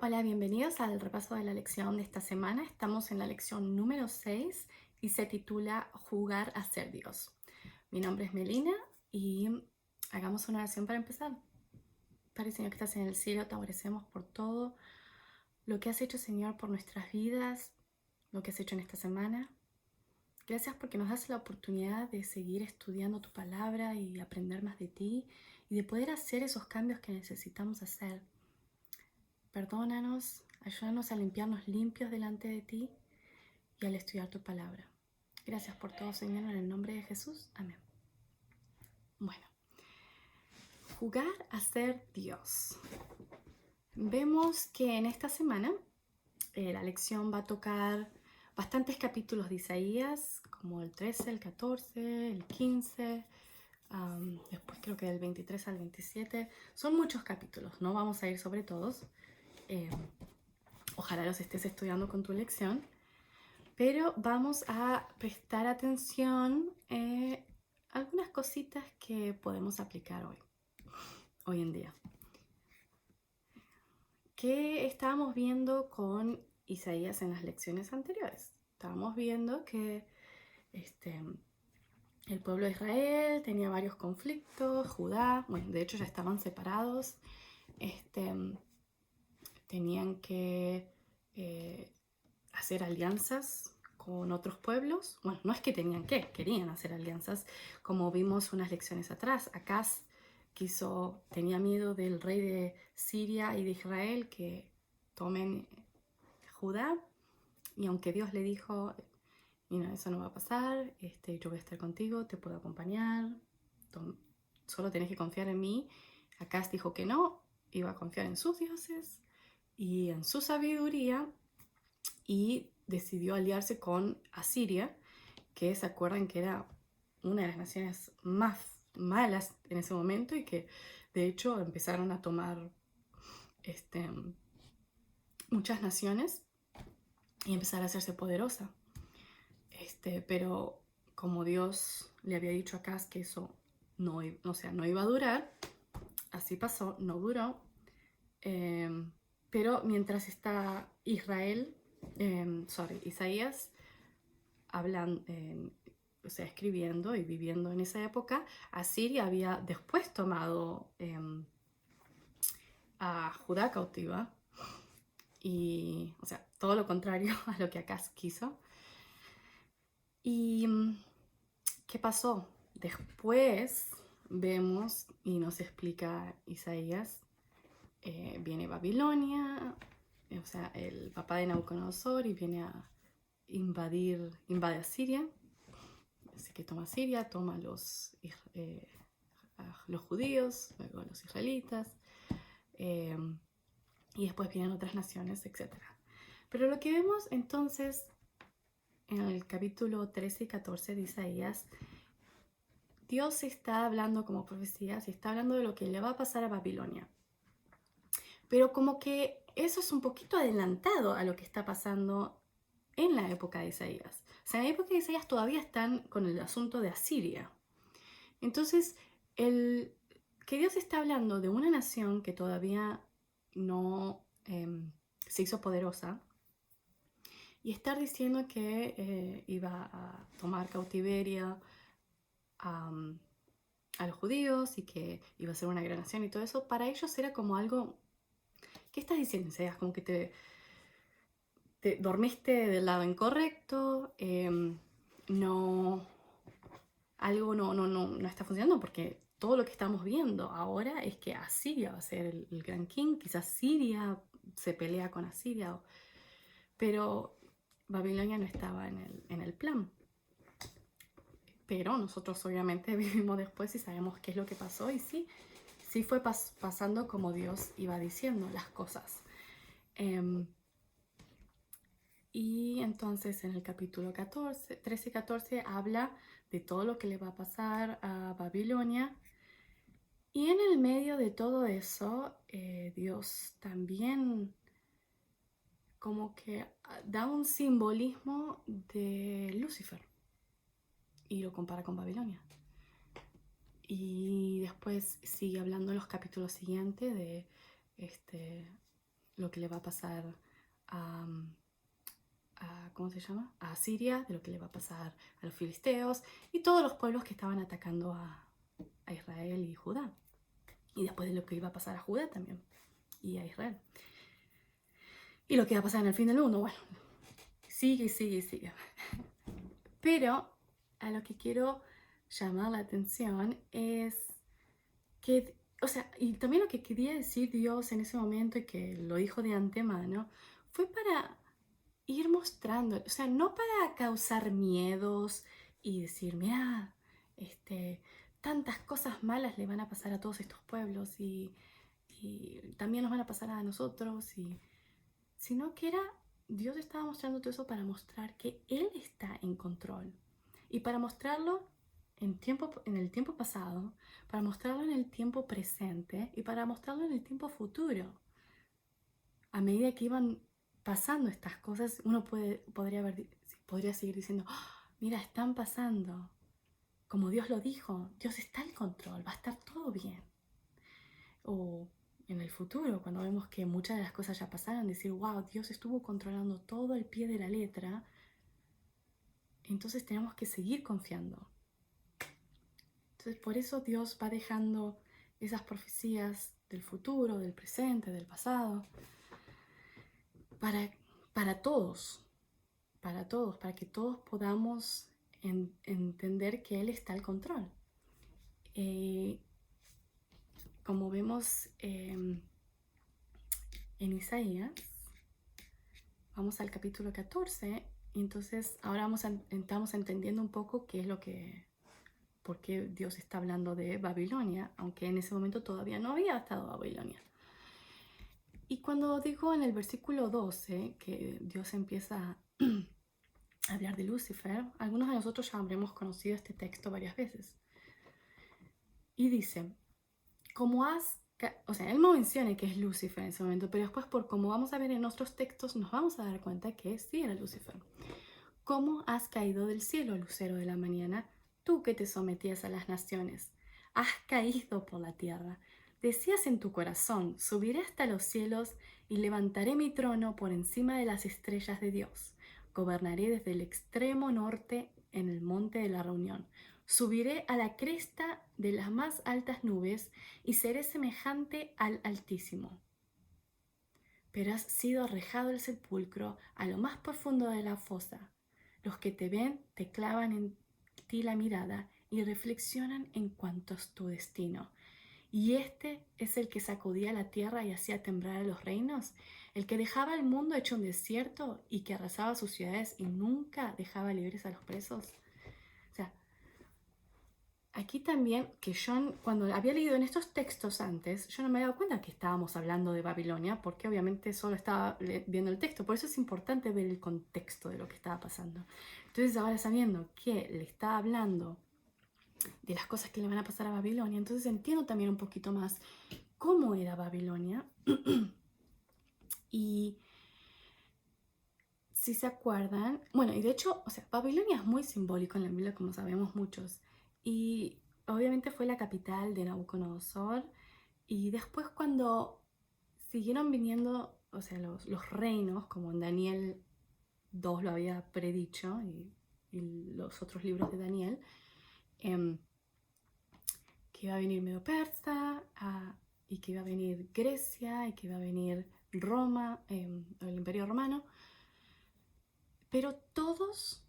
Hola, bienvenidos al repaso de la lección de esta semana. Estamos en la lección número 6 y se titula Jugar a ser Dios. Mi nombre es Melina y hagamos una oración para empezar. Padre, Señor, que estás en el cielo, te agradecemos por todo lo que has hecho, Señor, por nuestras vidas, lo que has hecho en esta semana. Gracias porque nos das la oportunidad de seguir estudiando tu palabra y aprender más de ti y de poder hacer esos cambios que necesitamos hacer. Perdónanos, ayúdanos a limpiarnos limpios delante de ti y al estudiar tu palabra. Gracias por todo, Señor, en el nombre de Jesús. Amén. Bueno, jugar a ser Dios. Vemos que en esta semana la lección va a tocar bastantes capítulos de Isaías, como el 13, el 14, el 15, después creo que del 23 al 27. Son muchos capítulos, no vamos a ir sobre todos. Ojalá los estés estudiando con tu lección. Pero vamos a prestar atención a algunas cositas que podemos aplicar hoy en día. ¿Qué estábamos viendo con Isaías en las lecciones anteriores? Estábamos viendo que el pueblo de Israel tenía varios conflictos, Judá, bueno, de hecho ya estaban separados, tenían que hacer alianzas con otros pueblos. Bueno, no es que tenían que, querían hacer alianzas, como vimos unas lecciones atrás. Acaz tenía miedo del rey de Siria y de Israel que tomen Judá, y aunque Dios le dijo, no, eso no va a pasar, yo voy a estar contigo, te puedo acompañar, solo tenés que confiar en mí. Acaz dijo que no, iba a confiar en sus dioses y en su sabiduría, y decidió aliarse con Asiria, que se acuerdan que era una de las naciones más malas en ese momento y que de hecho empezaron a tomar muchas naciones y empezar a hacerse poderosa. Pero como Dios le había dicho a Acaz que eso no iba a durar, así pasó, no duró. Pero mientras está Isaías escribiendo y viviendo en esa época, Asiria había después tomado a Judá cautiva, y, todo lo contrario a lo que Acaz quiso. ¿Y qué pasó? Después vemos y nos explica Isaías, viene Babilonia, el papá de Nabucodonosor, y viene a invade a Siria. Así que toma Siria, toma a los judíos, luego a los israelitas, y después vienen otras naciones, etc. Pero lo que vemos entonces en el capítulo 13 y 14 de Isaías, Dios está hablando como profecías y está hablando de lo que le va a pasar a Babilonia. Pero como que eso es un poquito adelantado a lo que está pasando en la época de Isaías. En la época de Isaías todavía están con el asunto de Asiria. Entonces, que Dios está hablando de una nación que todavía no se hizo poderosa, y estar diciendo que iba a tomar cautiverio a los judíos y que iba a ser una gran nación y todo eso, para ellos era como algo. ¿Qué estás diciendo? Como que te dormiste del lado incorrecto, algo no está funcionando, porque todo lo que estamos viendo ahora es que Asiria va a ser el gran king. Quizás Siria se pelea con Asiria, pero Babilonia no estaba en el plan. Pero nosotros obviamente vivimos después y sabemos qué es lo que pasó, y sí fue pasando como Dios iba diciendo las cosas. Y entonces en el capítulo 13 y 14 habla de todo lo que le va a pasar a Babilonia. Y en el medio de todo eso, Dios también como que da un simbolismo de Lucifer y lo compara con Babilonia. Y después sigue hablando en los capítulos siguientes de lo que le va a pasar a, ¿cómo se llama? A Siria, de lo que le va a pasar a los filisteos y todos los pueblos que estaban atacando a Israel y Judá. Y después de lo que iba a pasar a Judá también y a Israel. Y lo que va a pasar en el fin del mundo, bueno, sigue. Pero a lo que quiero llamar la atención es que, o sea, y también lo que quería decir Dios en ese momento y que lo dijo de antemano, fue para ir mostrando, o sea, no para causar miedos y decir, mira, tantas cosas malas le van a pasar a todos estos pueblos y también nos van a pasar a nosotros, sino que Dios estaba mostrando todo eso para mostrar que Él está en control y para mostrarlo en el tiempo pasado, para mostrarlo en el tiempo presente y para mostrarlo en el tiempo futuro. A medida que iban pasando estas cosas, uno podría seguir diciendo, "Oh, mira, están pasando. Como Dios lo dijo, Dios está en control, va a estar todo bien". O en el futuro, cuando vemos que muchas de las cosas ya pasaron, decir, wow, Dios estuvo controlando todo al pie de la letra, entonces tenemos que seguir confiando. Entonces por eso Dios va dejando esas profecías del futuro, del presente, del pasado, para todos, para que todos podamos entender que Él está al control. Como vemos en Isaías, vamos al capítulo 14, y entonces ahora estamos entendiendo un poco por qué Dios está hablando de Babilonia, aunque en ese momento todavía no había estado Babilonia. Y cuando digo en el versículo 12 que Dios empieza a hablar de Lucifer, algunos de nosotros ya habremos conocido este texto varias veces. Y dice, o sea, él no menciona que es Lucifer en ese momento, pero después por como vamos a ver en otros textos nos vamos a dar cuenta que sí era Lucifer. ¿Cómo has caído del cielo, lucero de la mañana, tú que te sometías a las naciones? Has caído por la tierra. Decías en tu corazón, subiré hasta los cielos y levantaré mi trono por encima de las estrellas de Dios. Gobernaré desde el extremo norte en el monte de la reunión. Subiré a la cresta de las más altas nubes y seré semejante al Altísimo. Pero has sido arrojado al sepulcro, a lo más profundo de la fosa. Los que te ven te clavan en ti la mirada y reflexionan en cuanto a tu destino. ¿Y este es el que sacudía la tierra y hacía temblar a los reinos? ¿El que dejaba el mundo hecho un desierto y que arrasaba sus ciudades y nunca dejaba libres a los presos? O sea, aquí también, que yo cuando había leído en estos textos antes, yo no me había dado cuenta que estábamos hablando de Babilonia, porque obviamente solo estaba viendo el texto. Por eso es importante ver el contexto de lo que estaba pasando. Entonces ahora sabiendo que le está hablando de las cosas que le van a pasar a Babilonia, entonces entiendo también un poquito más cómo era Babilonia. Y si se acuerdan, bueno, y de hecho, o sea, Babilonia es muy simbólico en la Biblia, como sabemos muchos. Y obviamente fue la capital de Nabucodonosor. Y después cuando siguieron viniendo, o sea, los reinos, como en Daniel 2 lo había predicho, y los otros libros de Daniel, que iba a venir Medo Persa, y que iba a venir Grecia, y que iba a venir Roma, el Imperio Romano. Pero todos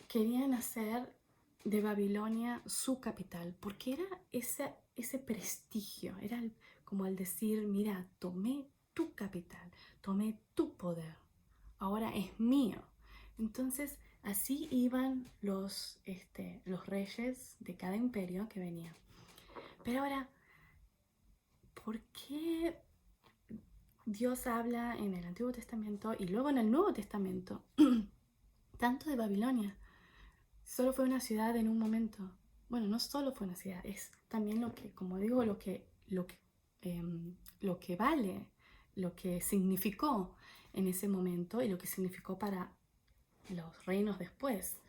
querían hacer de Babilonia su capital, porque era ese prestigio, era como al decir, mira, tomé tu capital, tomé tu poder, ahora es mío. Entonces así iban los reyes de cada imperio que venía. Pero ahora, ¿por qué Dios habla en el Antiguo Testamento y luego en el Nuevo Testamento tanto de Babilonia? Solo fue una ciudad en un momento. Bueno, no solo fue una ciudad, es también lo que, como digo, lo que vale, lo que significó en ese momento y lo que significó para los reinos después.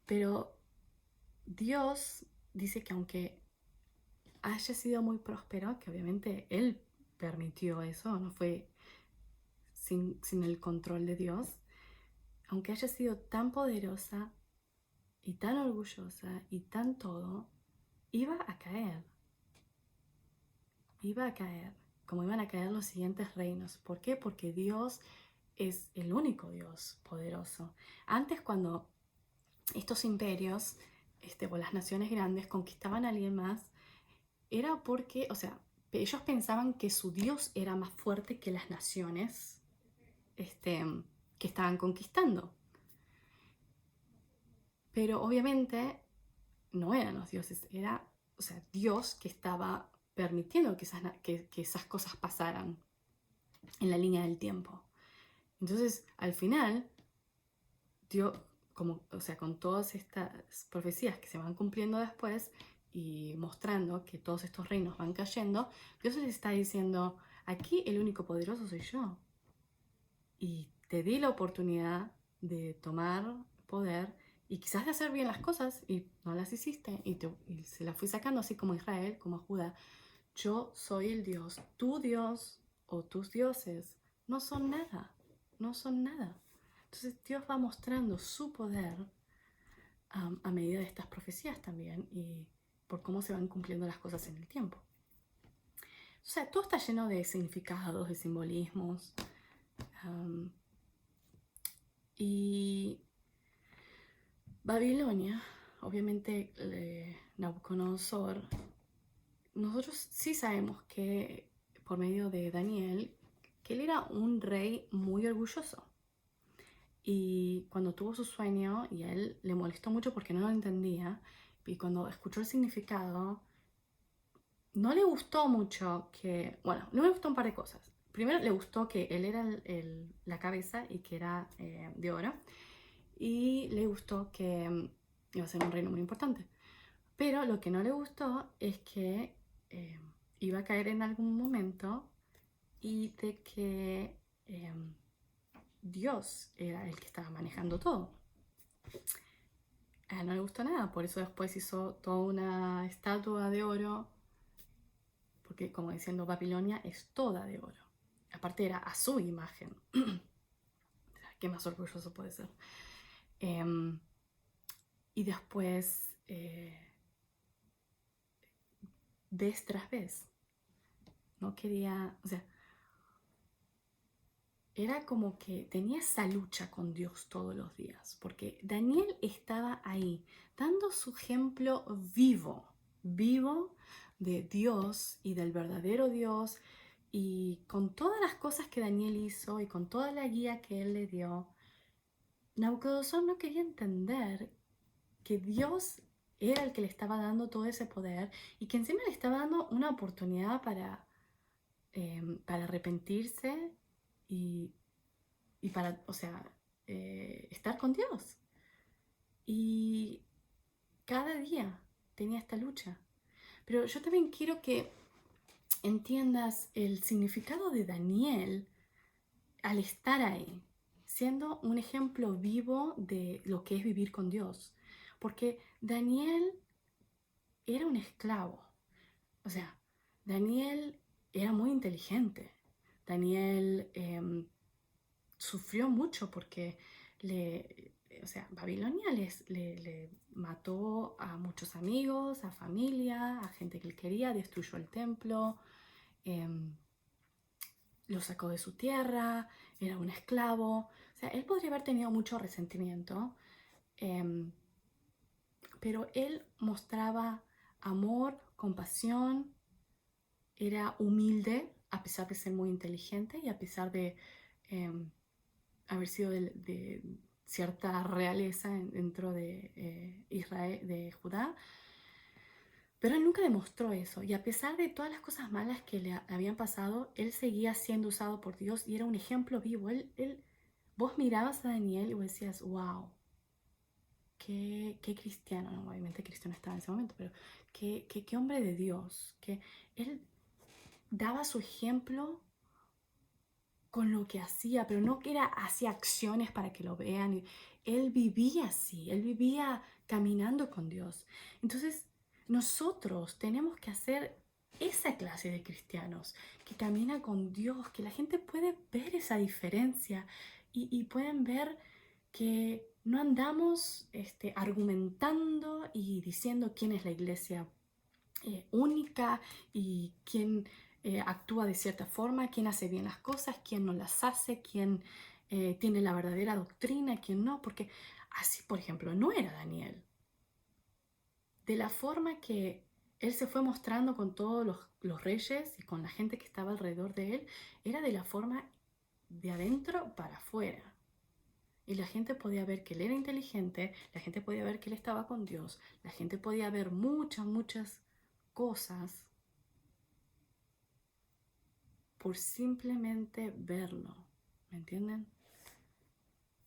Pero Dios dice que aunque haya sido muy próspero, que obviamente Él permitió eso, no fue sin el control de Dios, aunque haya sido tan poderosa y tan orgullosa y tan todo, iba a caer. Iba a caer, como iban a caer los siguientes reinos. ¿Por qué? Porque Dios es el único Dios poderoso. Antes, cuando estos imperios o las naciones grandes conquistaban a alguien más, era porque, o sea, ellos pensaban que su Dios era más fuerte que las naciones que estaban conquistando. Pero obviamente no eran los dioses, era, o sea, Dios que estaba permitiendo que esas cosas pasaran en la línea del tiempo. Entonces, al final, Dios, o sea, con todas estas profecías que se van cumpliendo después y mostrando que todos estos reinos van cayendo, Dios les está diciendo, aquí el único poderoso soy yo. Y te di la oportunidad de tomar poder y quizás de hacer bien las cosas y no las hiciste y se las fui sacando así como Israel, como Judá. Yo soy el Dios, tu Dios o tus dioses no son nada, no son nada. Entonces Dios va mostrando su poder a medida de estas profecías también y por cómo se van cumpliendo las cosas en el tiempo. O sea, todo está lleno de significados, de simbolismos. Y Babilonia, obviamente Nabucodonosor, nosotros sí sabemos que por medio de Daniel, que él era un rey muy orgulloso. Y cuando tuvo su sueño, y a él le molestó mucho porque no lo entendía, y cuando escuchó el significado, no le gustó mucho que, bueno, no le gustó un par de cosas. Primero le gustó que él era la cabeza y que era de oro, y le gustó que iba a ser un reino muy importante. Pero lo que no le gustó es que iba a caer en algún momento y de que Dios era el que estaba manejando todo. A él no le gustó nada, por eso después hizo toda una estatua de oro, porque como diciendo, Babilonia es toda de oro. Aparte era a su imagen. ¿Qué más orgulloso puede ser? Y después, vez tras vez, no quería, o sea, era como que tenía esa lucha con Dios todos los días, porque Daniel estaba ahí, dando su ejemplo vivo, vivo de Dios y del verdadero Dios, y con todas las cosas que Daniel hizo y con toda la guía que él le dio, Nabucodonosor no quería entender que Dios era el que le estaba dando todo ese poder y que encima le estaba dando una oportunidad para arrepentirse y para, o sea, estar con Dios. Y cada día tenía esta lucha. Pero yo también quiero que entiendas el significado de Daniel al estar ahí, siendo un ejemplo vivo de lo que es vivir con Dios. Porque Daniel era un esclavo. O sea, Daniel era muy inteligente. Daniel sufrió mucho porque o sea, Babilonia le mató a muchos amigos, a familia, a gente que él quería, destruyó el templo, lo sacó de su tierra, era un esclavo. O sea, él podría haber tenido mucho resentimiento, pero él mostraba amor, compasión, era humilde a pesar de ser muy inteligente y a pesar de haber sido de cierta realeza dentro de Israel, de Judá, pero él nunca demostró eso. Y a pesar de todas las cosas malas que le habían pasado, él seguía siendo usado por Dios y era un ejemplo vivo. Vos mirabas a Daniel y vos decías, wow, qué cristiano, no, obviamente cristiano estaba en ese momento, pero qué hombre de Dios, que él daba su ejemplo con lo que hacía, pero no que hacía acciones para que lo vean. Él vivía así, él vivía caminando con Dios. Entonces, nosotros tenemos que hacer esa clase de cristianos que camina con Dios, que la gente puede ver esa diferencia y pueden ver que no andamos argumentando y diciendo quién es la iglesia única y quién actúa de cierta forma, quién hace bien las cosas, quién no las hace, quién tiene la verdadera doctrina, quién no, porque así, por ejemplo, no era Daniel. De la forma que él se fue mostrando con todos los reyes y con la gente que estaba alrededor de él, era de la forma de adentro para afuera. Y la gente podía ver que él era inteligente, la gente podía ver que él estaba con Dios, la gente podía ver muchas cosas por simplemente verlo. ¿Me entienden?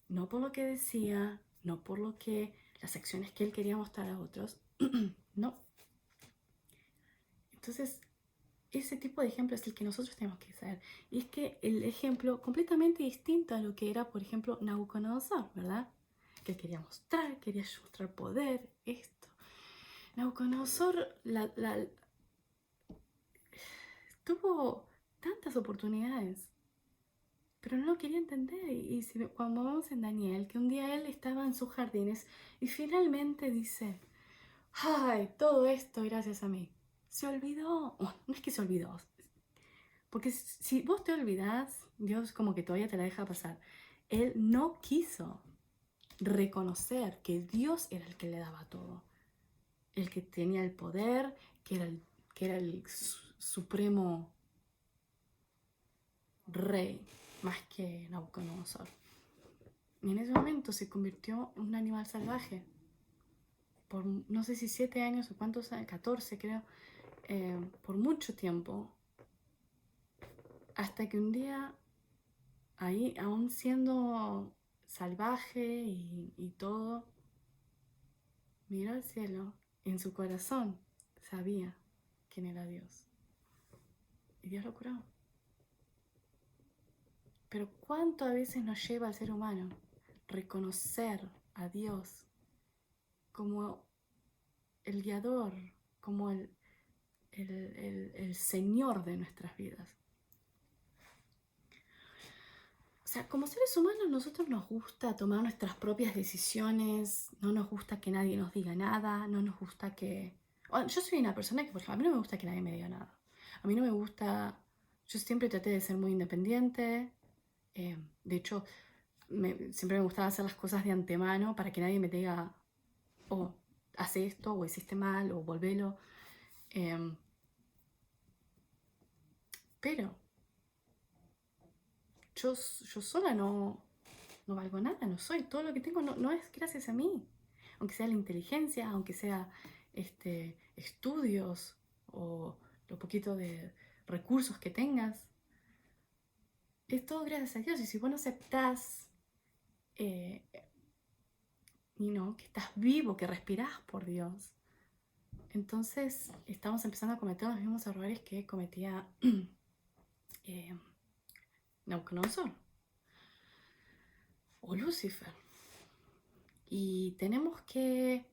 No por lo que decía, no por lo que las acciones que él quería mostrar a otros. No. Entonces, ese tipo de ejemplo es el que nosotros tenemos que hacer. Y es que el ejemplo completamente distinto a lo que era, por ejemplo, Nabucodonosor, ¿verdad? Que él quería mostrar poder, esto. Nabucodonosor tuvo tantas oportunidades, pero no lo quería entender. Y cuando vamos en Daniel, que un día él estaba en sus jardines y finalmente dice, ay, todo esto gracias a mí. Se olvidó, bueno, no es que se olvidó, porque si vos te olvidás, Dios como que todavía te la deja pasar. Él no quiso reconocer que Dios era el que le daba todo, el que tenía el poder, que era el supremo rey, más que Nabucodonosor. Y en ese momento se convirtió en un animal salvaje. Por no sé si 7 años o cuántos años, 14 creo, por mucho tiempo. Hasta que un día, ahí, aún siendo salvaje y todo, miró al cielo y en su corazón sabía quién era Dios. Y Dios lo curó. Pero ¿cuánto a veces nos lleva al ser humano reconocer a Dios como el guiador, como el Señor de nuestras vidas? O sea, como seres humanos nosotros nos gusta tomar nuestras propias decisiones, no nos gusta que nadie nos diga nada, no nos gusta que... Bueno, yo soy una persona que, por ejemplo, a mí no me gusta que nadie me diga nada. A mí no me gusta... Yo siempre traté de ser muy independiente. De hecho, siempre me gustaba hacer las cosas de antemano para que nadie me diga, oh, hace esto, o hiciste mal, o volvelo. Pero yo sola no valgo nada, no soy. Todo lo que tengo no es gracias a mí. Aunque sea la inteligencia, aunque sea estudios o lo poquito de recursos que tengas. Es todo gracias a Dios. Y si vos no aceptás que estás vivo, que respirás por Dios, entonces estamos empezando a cometer los mismos errores que cometía Nabucodonosor o Lucifer. Y tenemos que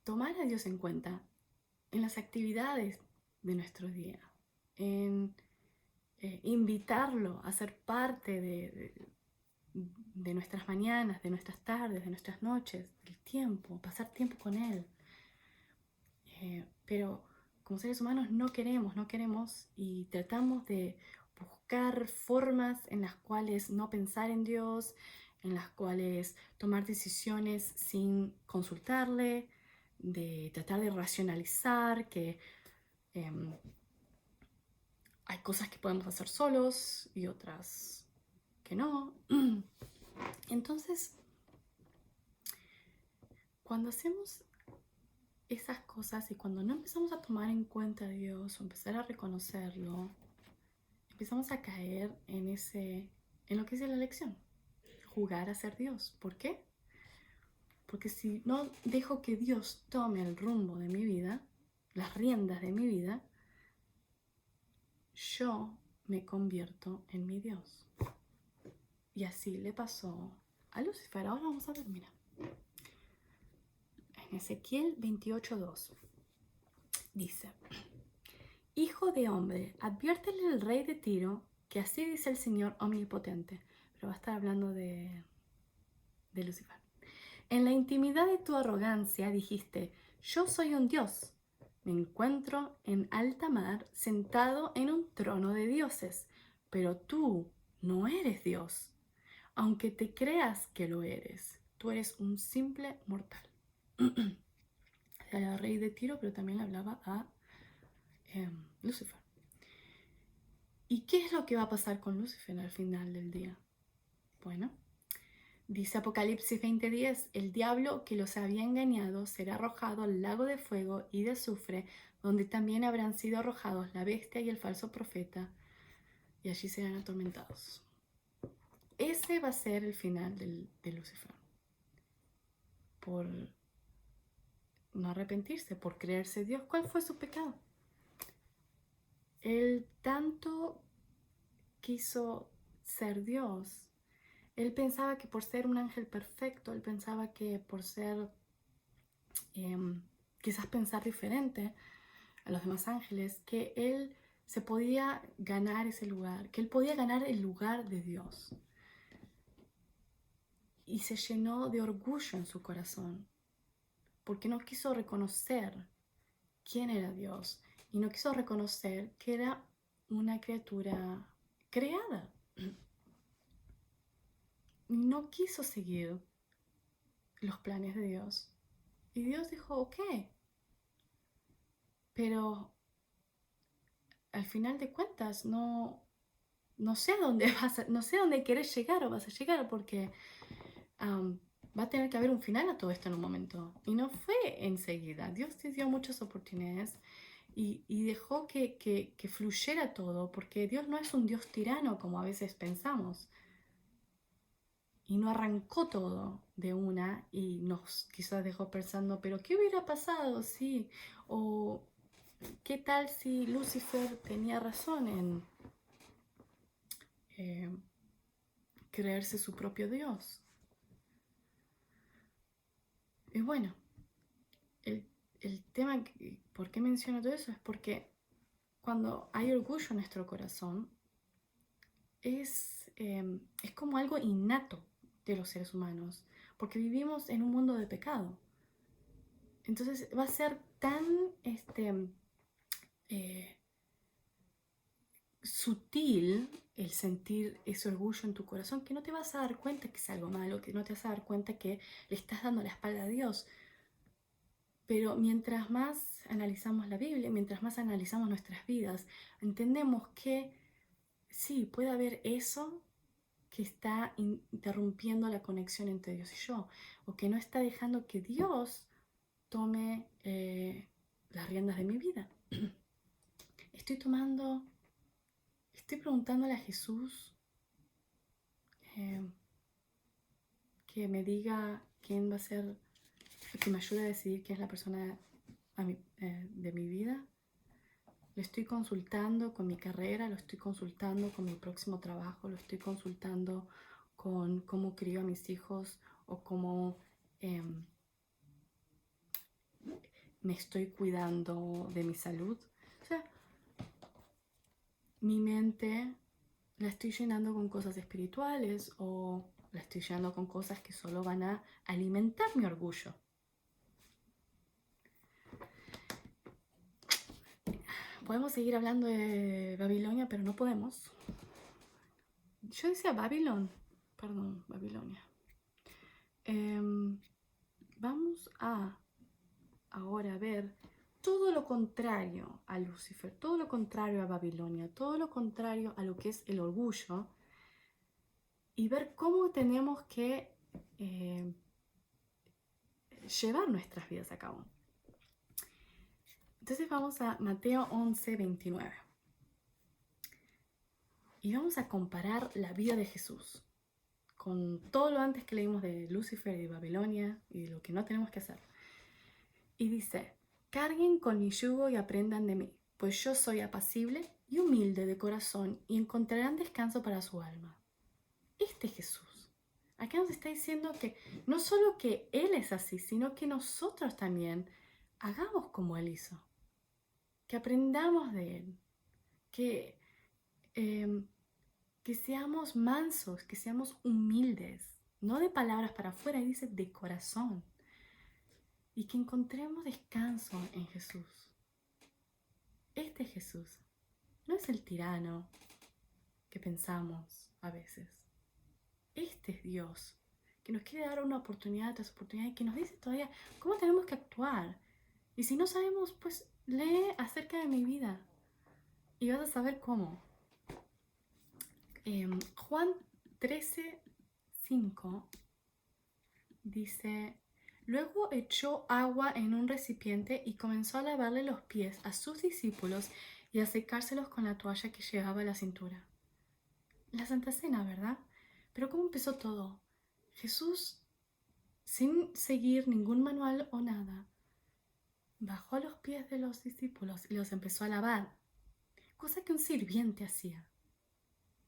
tomar a Dios en cuenta en las actividades de nuestro día, en invitarlo a ser parte de nuestras mañanas, de nuestras tardes, de nuestras noches, del tiempo, pasar tiempo con Él. Pero como seres humanos no queremos y tratamos de buscar formas en las cuales no pensar en Dios, en las cuales tomar decisiones sin consultarle, de tratar de racionalizar que hay cosas que podemos hacer solos y otras que no. Entonces, cuando hacemos esas cosas y cuando no empezamos a tomar en cuenta a Dios o empezar a reconocerlo, empezamos a caer en lo que dice la lección, jugar a ser Dios. ¿Por qué? Porque si no dejo que Dios tome el rumbo de mi vida, las riendas de mi vida, yo me convierto en mi Dios. Y así le pasó a Lucifer. Ahora vamos a ver, mira. En Ezequiel 28:2 dice: Hijo de hombre, adviértele al rey de Tiro que así dice el Señor omnipotente. Pero va a estar hablando de Lucifer. En la intimidad de tu arrogancia dijiste, yo soy un dios. Me encuentro en alta mar sentado en un trono de dioses. Pero tú no eres Dios. Aunque te creas que lo eres, tú eres un simple mortal. Era el rey de Tiro, pero también le hablaba a Lucifer. ¿Y qué es lo que va a pasar con Lucifer al final del día? Bueno, dice Apocalipsis 20:10, el diablo que los había engañado será arrojado al lago de fuego y de azufre, donde también habrán sido arrojados la bestia y el falso profeta, y allí serán atormentados. Ese va a ser el final de Lucifer. Por no arrepentirse, por creerse Dios. ¿Cuál fue su pecado? Él tanto quiso ser Dios. Él pensaba que por ser un ángel perfecto, él pensaba que por ser, quizás pensar diferente a los demás ángeles, que él se podía ganar ese lugar, que él podía ganar el lugar de Dios. Y se llenó de orgullo en su corazón, porque no quiso reconocer quién era Dios y no quiso reconocer que era una criatura creada. No quiso seguir los planes de Dios. Y Dios dijo, ok, pero al final de cuentas no sé dónde no sé dónde querés llegar o vas a llegar, porque va a tener que haber un final a todo esto en un momento. Y no fue enseguida. Dios te dio muchas oportunidades y dejó que fluyera todo, porque Dios no es un Dios tirano como a veces pensamos. Y no arrancó todo de una y nos quizás dejó pensando, pero ¿qué hubiera pasado si? O ¿qué tal si Lucifer tenía razón en creerse su propio Dios? Y bueno, el tema, ¿por qué menciono todo eso? Es porque cuando hay orgullo en nuestro corazón, es como algo innato de los seres humanos, porque vivimos en un mundo de pecado. Entonces va a ser tan sutil el sentir ese orgullo en tu corazón que no te vas a dar cuenta que es algo malo, que no te vas a dar cuenta que le estás dando la espalda a Dios. Pero mientras más analizamos la Biblia, mientras más analizamos nuestras vidas, entendemos que sí, puede haber eso que está interrumpiendo la conexión entre Dios y yo, o que no está dejando que Dios tome las riendas de mi vida. Estoy preguntándole a Jesús que me diga quién va a ser, que me ayude a decidir quién es la persona de mi vida. Lo estoy consultando con mi carrera, lo estoy consultando con mi próximo trabajo, lo estoy consultando con cómo crío a mis hijos o cómo me estoy cuidando de mi salud. O sea, mi mente la estoy llenando con cosas espirituales o la estoy llenando con cosas que solo van a alimentar mi orgullo. Podemos seguir hablando de Babilonia, pero no podemos. Yo decía Babilón, perdón, Babilonia. Vamos a ahora ver todo lo contrario a Lucifer, todo lo contrario a Babilonia, todo lo contrario a lo que es el orgullo y ver cómo tenemos que llevar nuestras vidas a cabo. Entonces vamos a Mateo 11:29 y vamos a comparar la vida de Jesús con todo lo antes que leímos de Lucifer y de Babilonia y de lo que no tenemos que hacer. Y dice, carguen con mi yugo y aprendan de mí, pues yo soy apacible y humilde de corazón y encontrarán descanso para su alma. Este Jesús, acá nos está diciendo que no solo que Él es así, sino que nosotros también hagamos como Él hizo. que aprendamos de Él, que, que seamos mansos, que seamos humildes, no de palabras para afuera, dice de corazón, y que encontremos descanso en Jesús. Este Jesús no es el tirano que pensamos a veces. Este es Dios, que nos quiere dar una oportunidad tras oportunidad y que nos dice todavía cómo tenemos que actuar. Y si no sabemos, pues lee acerca de mi vida y vas a saber cómo. Juan 13:5 dice: luego echó agua en un recipiente y comenzó a lavarle los pies a sus discípulos y a secárselos con la toalla que llevaba a la cintura. La Santa Cena, ¿verdad? Pero ¿cómo empezó todo? Jesús, sin seguir ningún manual o nada, bajó a los pies de los discípulos y los empezó a lavar, cosa que un sirviente hacía.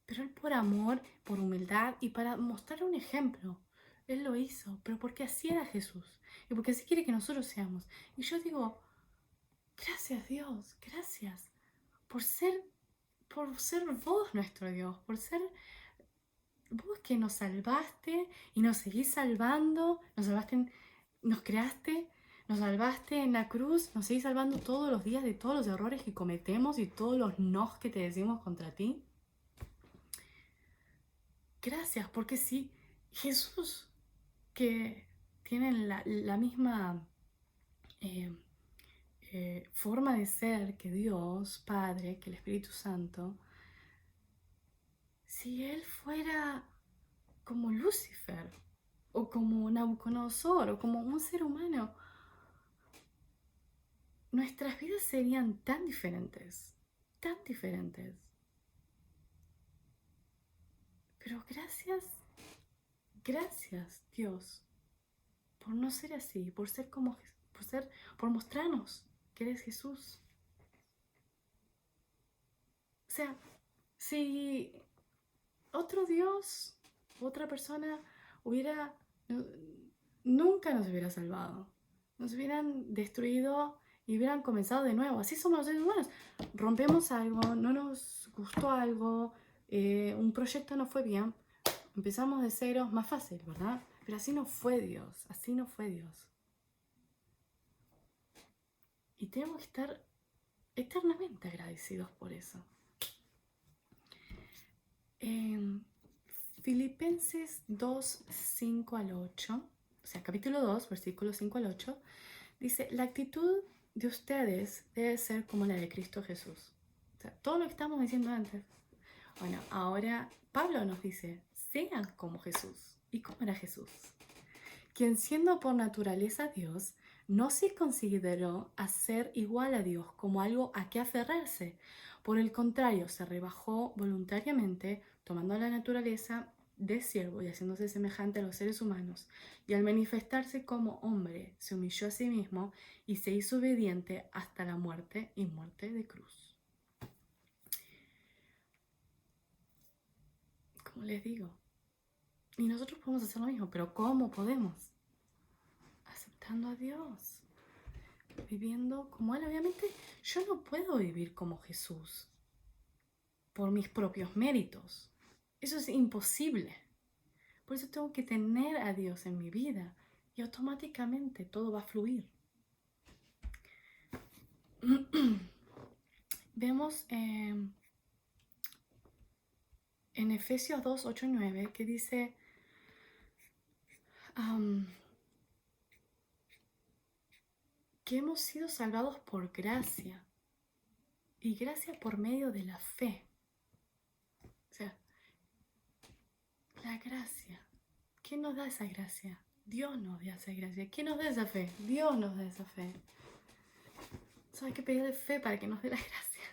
Pero él por amor, por humildad y para mostrar un ejemplo, él lo hizo, pero porque así era Jesús y porque así quiere que nosotros seamos. Y yo digo, gracias Dios, gracias por ser vos nuestro Dios, por ser vos que nos salvaste y nos seguís salvando, nos creaste, nos salvaste en la cruz, nos seguís salvando todos los días de todos los errores que cometemos y todos los nos que te decimos contra ti. Gracias, porque si Jesús, que tiene la misma forma de ser que Dios, Padre, que el Espíritu Santo, si Él fuera como Lucifer, o como Nabucodonosor, o como un ser humano, nuestras vidas serían tan diferentes, tan diferentes. Pero gracias Dios, por no ser así, por ser como, por mostrarnos que eres Jesús. O sea, si otro Dios, otra persona nunca nos hubiera salvado. Nos hubieran destruido y hubieran comenzado de nuevo. Así somos los seres humanos. Rompemos algo, no nos gustó algo, un proyecto no fue bien. Empezamos de cero, más fácil, ¿verdad? Pero así no fue Dios, así no fue Dios. Y tenemos que estar eternamente agradecidos por eso. Filipenses 2:5-8, o sea, capítulo 2, versículos 5-8, dice: la actitud de ustedes debe ser como la de Cristo Jesús. O sea, todo lo que estamos diciendo antes. Bueno, ahora Pablo nos dice: sean como Jesús. ¿Y cómo era Jesús? Quien siendo por naturaleza Dios, no se consideró a ser igual a Dios como algo a que aferrarse. Por el contrario, se rebajó voluntariamente, tomando la naturaleza de siervo y haciéndose semejante a los seres humanos. Y al manifestarse como hombre, se humilló a sí mismo y se hizo obediente hasta la muerte y muerte de cruz. Como les digo, y nosotros podemos hacer lo mismo, pero ¿cómo podemos? Aceptando a Dios, viviendo como Él. Obviamente yo no puedo vivir como Jesús por mis propios méritos. Eso es imposible. Por eso tengo que tener a Dios en mi vida y automáticamente todo va a fluir. Vemos en Efesios 2:8-9 que dice: que hemos sido salvados por gracia, y gracia por medio de la fe. O sea, la gracia. ¿Quién nos da esa gracia? Dios nos da esa gracia. ¿Quién nos da esa fe? Dios nos da esa fe. Hay que pedirle fe para que nos dé la gracia.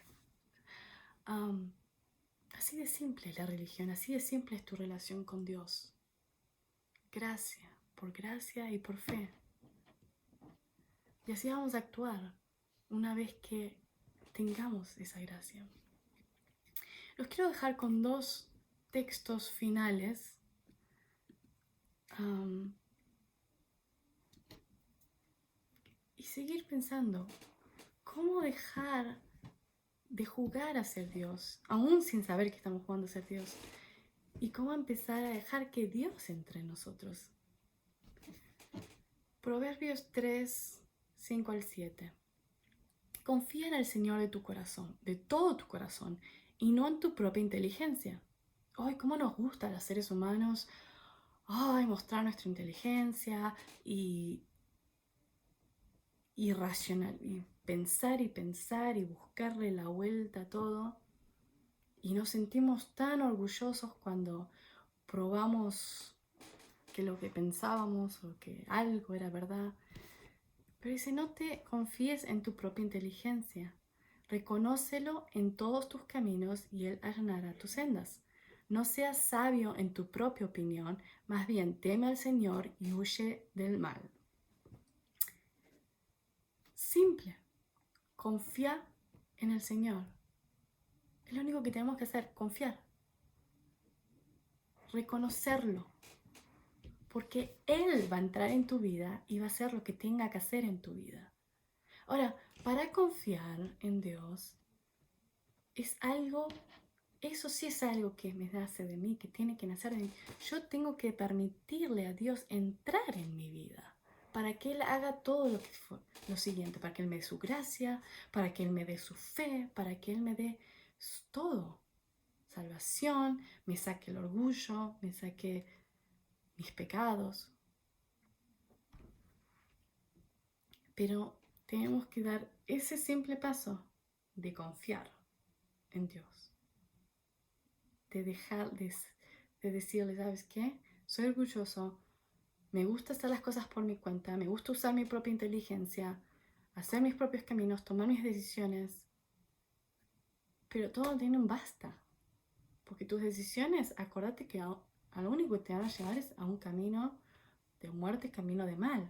Así de simple es la religión, así de simple es tu relación con Dios. Gracia, por gracia y por fe. Y así vamos a actuar una vez que tengamos esa gracia. Los quiero dejar con dos textos finales. Y seguir pensando cómo dejar de jugar a ser Dios, aún sin saber que estamos jugando a ser Dios. Y cómo empezar a dejar que Dios entre en nosotros. Proverbios 3, 5 al 7. Confía en el Señor de tu corazón, de todo tu corazón, y no en tu propia inteligencia. Ay, cómo nos gusta a los seres humanos, mostrar nuestra inteligencia y racional, y pensar y buscarle la vuelta a todo. Y nos sentimos tan orgullosos cuando probamos que lo que pensábamos o que algo era verdad. Pero dice, no te confíes en tu propia inteligencia. Reconócelo en todos tus caminos y Él allanará tus sendas. No seas sabio en tu propia opinión, más bien teme al Señor y huye del mal. Simple. Confía en el Señor. Es lo único que tenemos que hacer, confiar. Reconocerlo. Porque Él va a entrar en tu vida y va a hacer lo que tenga que hacer en tu vida. Ahora, para confiar en Dios, eso sí es algo que me nace de mí, que tiene que nacer de mí. Yo tengo que permitirle a Dios entrar en mi vida para que Él haga todo lo siguiente, para que Él me dé su gracia, para que Él me dé su fe, para que Él me dé todo. Salvación, me saque el orgullo, me saque mis pecados. Pero tenemos que dar ese simple paso de confiar en Dios. De dejar de decirle, ¿sabes qué? Soy orgulloso, me gusta hacer las cosas por mi cuenta, me gusta usar mi propia inteligencia, hacer mis propios caminos, tomar mis decisiones. Pero todo tiene un basta. Porque tus decisiones, acuérdate que a lo único que te van a llevar es a un camino de muerte, camino de mal.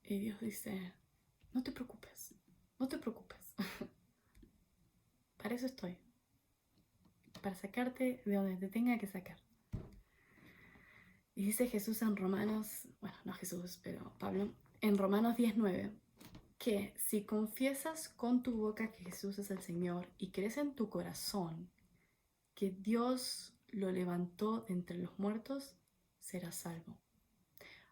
Y Dios dice, no te preocupes, no te preocupes. Para eso estoy. Para sacarte de donde te tenga que sacar. Y dice Jesús en Romanos, no Jesús, pero Pablo, en Romanos 10:9, que si confiesas con tu boca que Jesús es el Señor y crees en tu corazón que Dios lo levantó de entre los muertos, serás salvo.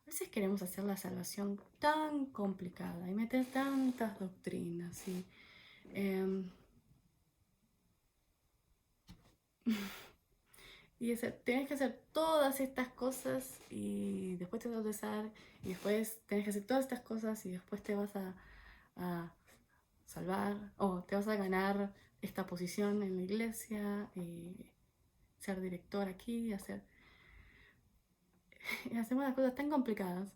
A veces queremos hacer la salvación tan complicada y meter tantas doctrinas y tienes que hacer todas estas cosas y después te vas a besar y después tienes que hacer todas estas cosas y después te vas a salvar o te vas a ganar esta posición en la iglesia y ser director aquí, hacemos las cosas tan complicadas.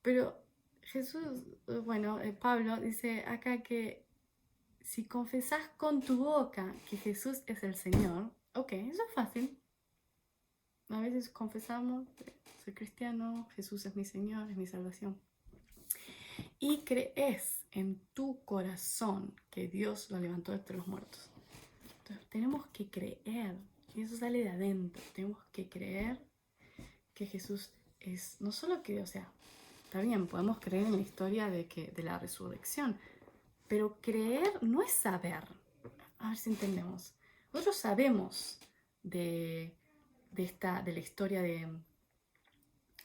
Pero Pablo dice acá que si confesás con tu boca que Jesús es el Señor, ok, eso es fácil. A veces confesamos, soy cristiano, Jesús es mi Señor, es mi salvación. Y crees en tu corazón que Dios lo levantó entre los muertos. Entonces, tenemos que creer, y eso sale de adentro, tenemos que creer que Jesús es, no solo que, está bien, podemos creer en la historia de la resurrección, pero creer no es saber. A ver si entendemos. Nosotros sabemos de la historia de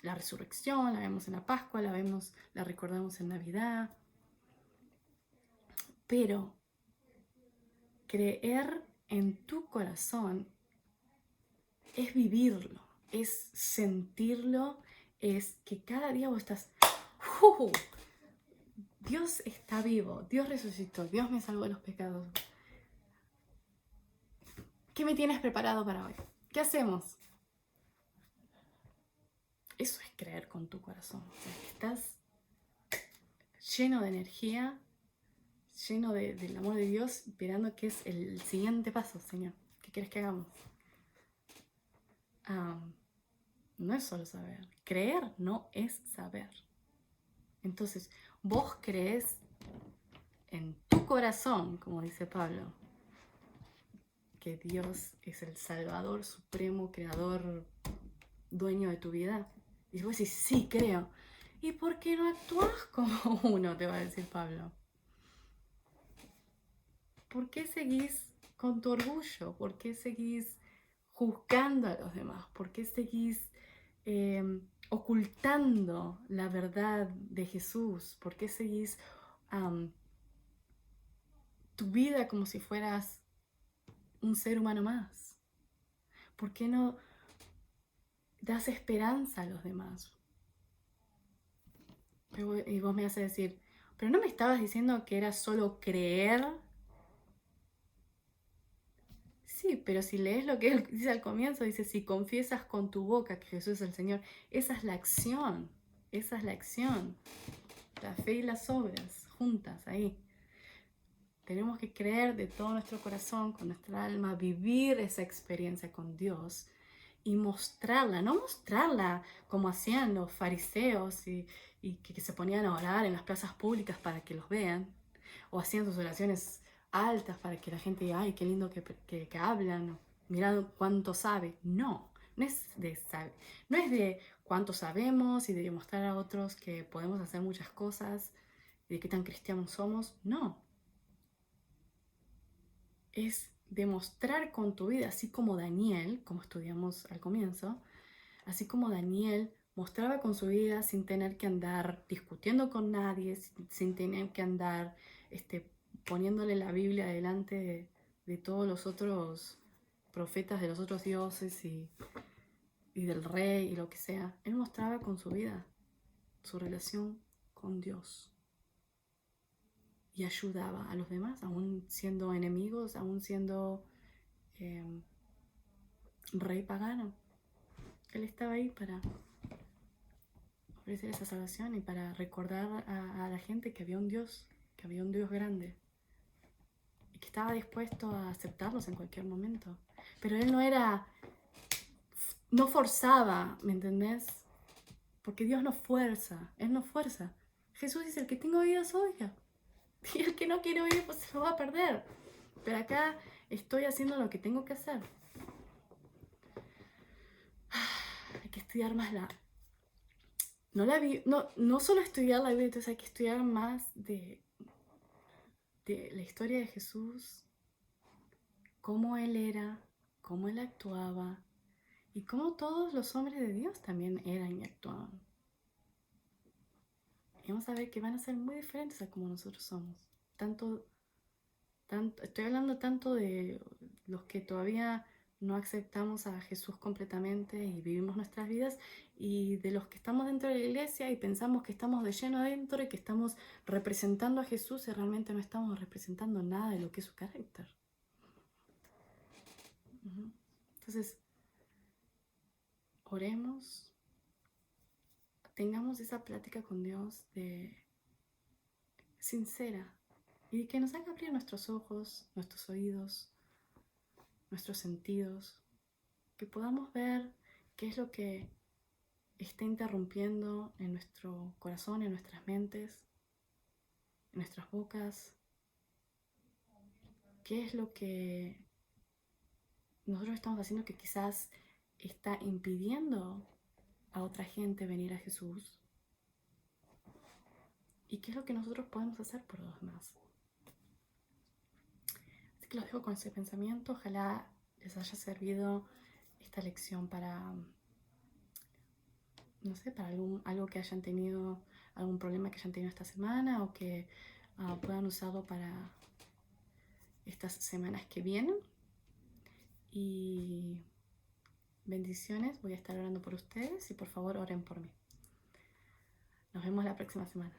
la resurrección, la vemos en la Pascua, la recordamos en Navidad. Pero creer en tu corazón es vivirlo, es sentirlo, es que cada día vos estás, Dios está vivo, Dios resucitó, Dios me salvó de los pecados. ¿Qué me tienes preparado para hoy? ¿Qué hacemos? Eso es creer con tu corazón. Estás lleno de energía, lleno del amor de Dios, esperando que es el siguiente paso, Señor. ¿Qué quieres que hagamos? No es solo saber. Creer no es saber. Entonces, vos crees en tu corazón, como dice Pablo, que Dios es el Salvador supremo, creador, dueño de tu vida. Y vos decís, sí, creo. ¿Y por qué no actúas como uno? Te va a decir Pablo. ¿Por qué seguís con tu orgullo? ¿Por qué seguís juzgando a los demás? ¿Por qué seguís ocultando la verdad de Jesús? ¿Por qué seguís tu vida como si fueras un ser humano más? ¿Por qué no das esperanza a los demás? Y vos me vas a decir, pero no me estabas diciendo que era solo creer. Sí, pero si lees lo que él dice al comienzo, dice, si confiesas con tu boca que Jesús es el Señor, esa es la acción, esa es la acción. La fe y las obras juntas ahí. Tenemos que creer de todo nuestro corazón, con nuestra alma, vivir esa experiencia con Dios y mostrarla, no mostrarla como hacían los fariseos y que se ponían a orar en las plazas públicas para que los vean, o hacían sus oraciones altas para que la gente diga, ay, qué lindo que hablan, mirad cuánto sabe. No, no es de cuánto sabemos y de demostrar a otros que podemos hacer muchas cosas y de qué tan cristianos somos. No, es demostrar con tu vida, así como Daniel, como estudiamos al comienzo, así como Daniel mostraba con su vida sin tener que andar discutiendo con nadie, sin tener que andar poniéndole la Biblia delante de todos los otros profetas de los otros dioses y del rey y lo que sea. Él mostraba con su vida su relación con Dios y ayudaba a los demás, aún siendo enemigos, aún siendo rey pagano. Él estaba ahí para ofrecer esa salvación y para recordar a la gente que había un Dios grande y que estaba dispuesto a aceptarlos en cualquier momento. Pero él no forzaba, ¿me entendés? Porque Dios no fuerza, Él no fuerza. Jesús dice, el que tenga oídos oiga. Y el que no quiere oír, pues se lo va a perder. Pero acá estoy haciendo lo que tengo que hacer. Hay que estudiar más no solo estudiar la Biblia, entonces hay que estudiar más de la historia de Jesús, cómo Él era, cómo Él actuaba y cómo todos los hombres de Dios también eran y actuaban. Y vamos a ver que van a ser muy diferentes a como nosotros somos. Estoy hablando tanto de los que todavía no aceptamos a Jesús completamente y vivimos nuestras vidas, y de los que estamos dentro de la iglesia y pensamos que estamos de lleno adentro y que estamos representando a Jesús y realmente no estamos representando nada de lo que es su carácter. Entonces, oremos, tengamos esa plática con Dios sincera y que nos haga abrir nuestros ojos, nuestros oídos, nuestros sentidos, que podamos ver qué es lo que está interrumpiendo en nuestro corazón, en nuestras mentes, en nuestras bocas, qué es lo que nosotros estamos haciendo que quizás está impidiendo a otra gente venir a Jesús, y qué es lo que nosotros podemos hacer por los demás. Así que los dejo con ese pensamiento. Ojalá les haya servido esta lección para, no sé, para algo que hayan tenido, algún problema que hayan tenido esta semana, o que puedan usarlo para estas semanas que vienen. Y bendiciones, voy a estar orando por ustedes y por favor oren por mí. Nos vemos la próxima semana.